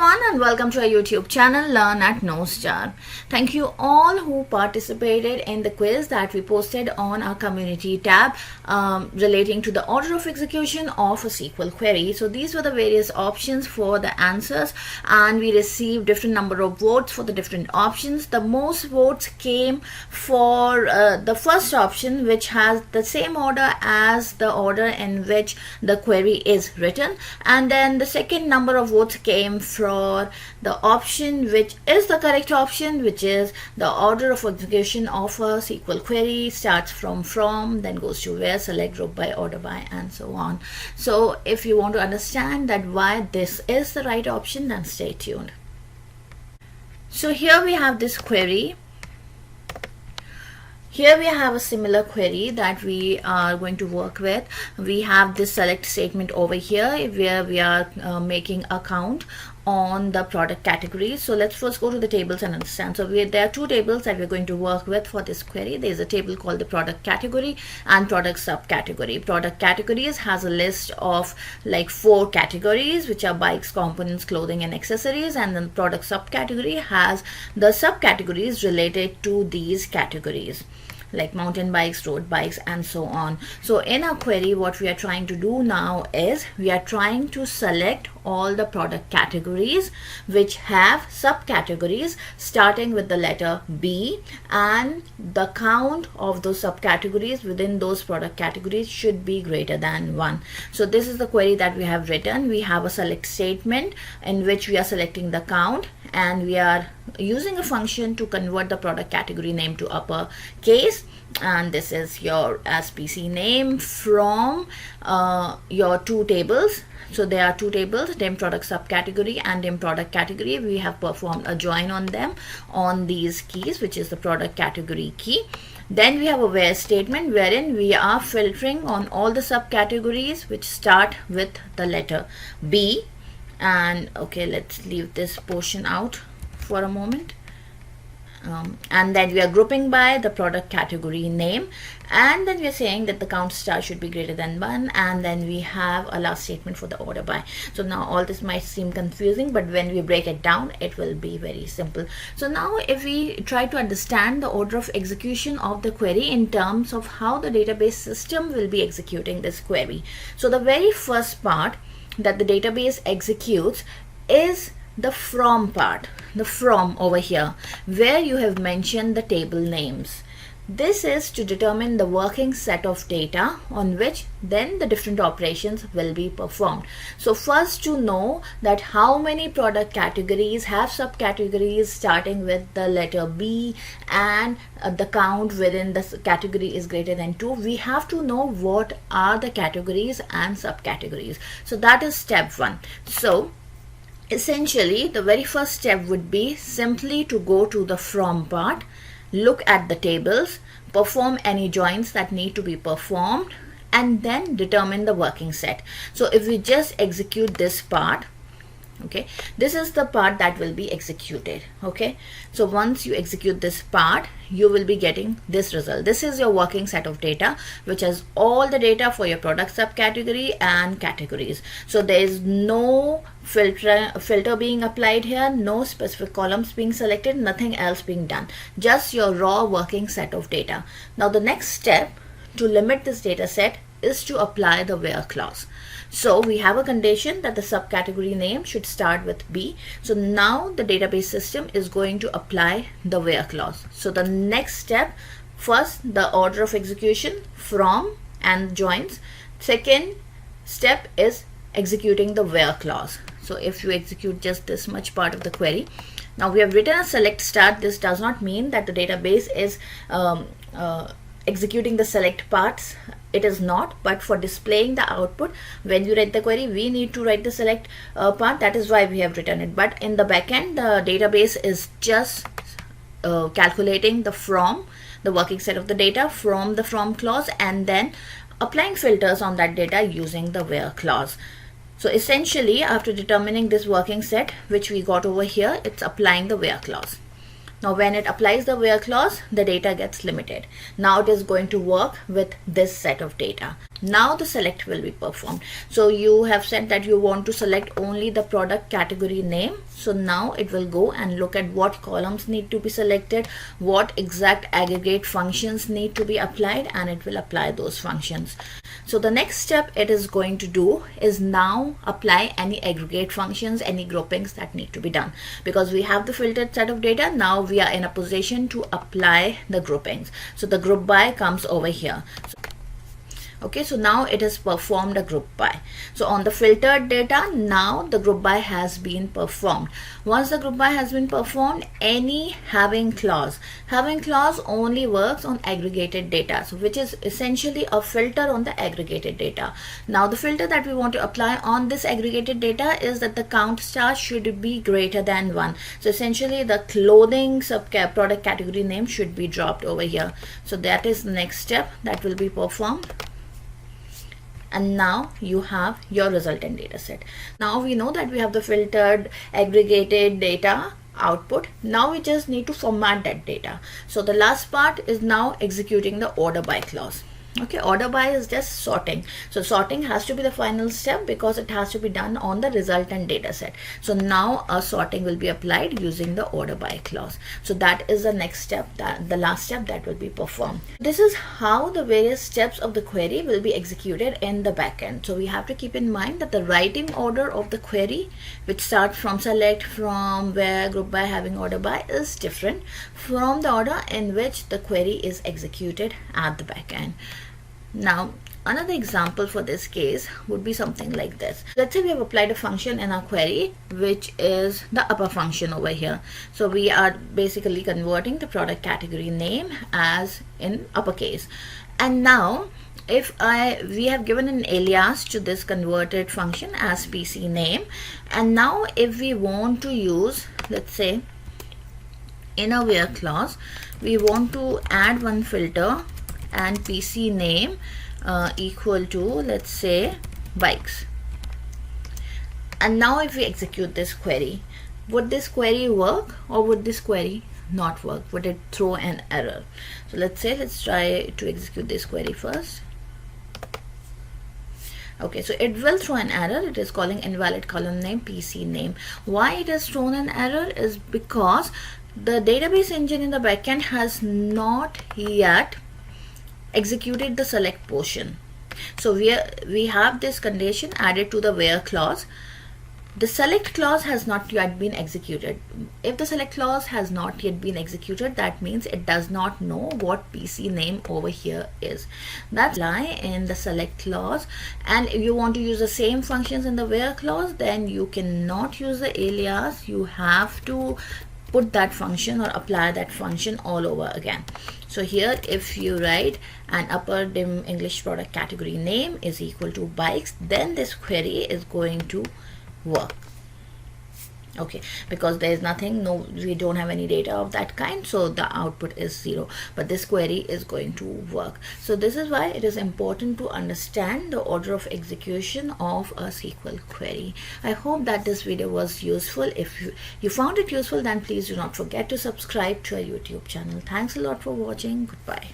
everyone and welcome to our YouTube channel Learn at Nostar. Thank you all who participated in the quiz that we posted on our community tab relating to the order of execution of a SQL query. So these were the various options for the answers and we received different number of votes for the different options. The most votes came for the first option, which has the same order as the order in which the query is written, and then the second number of votes came for the option which is the correct option, which is the order of execution of a SQL query starts from, then goes to where, select, group by, order by, and so on. So if you want to understand that why this is the right option, then stay tuned. So here we have this query. Here we have a similar query that we are going to work with. We have this select statement over here where we are making a count on the product category. So let's first go to the tables and understand. So there are two tables that we're going to work with for this query. There's a table called the product category and product subcategory. Product categories has a list of like 4 categories, which are bikes, components, clothing, and accessories, and then product subcategory has the subcategories related to these categories, like mountain bikes, road bikes, and so on. So in our query, what we are trying to do now is we are trying to select all the product categories which have subcategories starting with the letter B, and the count of those subcategories within those product categories should be greater than 1. So this is the query that we have written. We have a select statement in which we are selecting the count, and we are using a function to convert the product category name to uppercase, and this is your SPC name from your two tables. So there are two tables, name product subcategory and name product category. We have performed a join on them on these keys, which is the product category key. Then we have a where statement wherein we are filtering on all the subcategories which start with the letter B. And okay, let's leave this portion out for a moment. And then we are grouping by the product category name, and then we are saying that the count star should be greater than 1, and then we have a last statement for the order by. So now all this might seem confusing, but when we break it down, it will be very simple. So now if we try to understand the order of execution of the query in terms of how the database system will be executing this query. So the very first part that the database executes is the from part, the from over here, where you have mentioned the table names. This is to determine the working set of data on which then the different operations will be performed. So first, to know that how many product categories have subcategories starting with the letter B and the count within the category is greater than 2, we have to know what are the categories and subcategories. So that is step 1. So essentially, the very first step would be simply to go to the from part, look at the tables, perform any joins that need to be performed, and then determine the working set. So if we just execute this part, okay, this is the part that will be executed. Okay, so once you execute this part, you will be getting this result. This is your working set of data, which has all the data for your product subcategory and categories. So there is no filter being applied here, no specific columns being selected, nothing else being done, just your raw working set of data. Now the next step to limit this data set is to apply the where clause. So we have a condition that the subcategory name should start with B. So now the database system is going to apply the where clause. So the next step, first the order of execution from and joins. Second step is executing the where clause. So if you execute just this much part of the query, now we have written a select start. This does not mean that the database is executing the select parts. It is not, but for displaying the output when you write the query, we need to write the select part. That is why we have written it. But in the backend, the database is just calculating the from, the working set of the data from the from clause, and then applying filters on that data using the where clause. So essentially, after determining this working set, which we got over here, it's applying the where clause. Now when it applies the where clause, the data gets limited. Now it is going to work with this set of data. Now the select will be performed. So you have said that you want to select only the product category name. So now it will go and look at what columns need to be selected, what exact aggregate functions need to be applied, and it will apply those functions. So the next step it is going to do is now apply any aggregate functions, any groupings that need to be done. Because we have the filtered set of data, now we are in a position to apply the groupings. So the group by comes over here. Okay, so now it has performed a group by. So on the filtered data, now the group by has been performed. Once the group by has been performed, any having clause only works on aggregated data, so which is essentially a filter on the aggregated data. Now the filter that we want to apply on this aggregated data is that the count star should be greater than 1. So essentially the clothing product category name should be dropped over here. So that is the next step that will be performed. And now you have your resultant data set. Now we know that we have the filtered aggregated data output. Now we just need to format that data. So the last part is now executing the order by clause. Okay, order by is just sorting. So sorting has to be the final step because it has to be done on the resultant data set. So now a sorting will be applied using the order by clause. So that is the next step, the last step that will be performed. This is how the various steps of the query will be executed in the backend. So we have to keep in mind that the writing order of the query, which starts from select, from where, group by, having, order by, is different from the order in which the query is executed at the backend. Now another example for this case would be something like this. Let's say we have applied a function in our query which is the upper function over here. So we are basically converting the product category name as in uppercase. And now if we have given an alias to this converted function as PC name, and now if we want to use, let's say in a where clause, we want to add one filter and PC name equal to, let's say, bikes. And now if we execute this query, would this query work or would this query not work? Would it throw an error? So let's try to execute this query first. Okay, so it will throw an error. It is calling invalid column name PC name. Why it has thrown an error is because the database engine in the backend has not yet executed the select portion. So we have this condition added to the where clause. The select clause has not yet been executed. If the select clause has not yet been executed, that means it does not know what PC name over here is. That's lie in the select clause. And if you want to use the same functions in the where clause, then you cannot use the alias. You have to put that function or apply that function all over again. So here if you write an upper dim English product category name is equal to bikes, then this query is going to work. Okay, because there is nothing, we don't have any data of that kind, so the output is 0, but this query is going to work. So this is why it is important to understand the order of execution of a SQL query. I hope that this video was useful. If you found it useful, then please do not forget to subscribe to our YouTube channel. Thanks a lot for watching. Goodbye.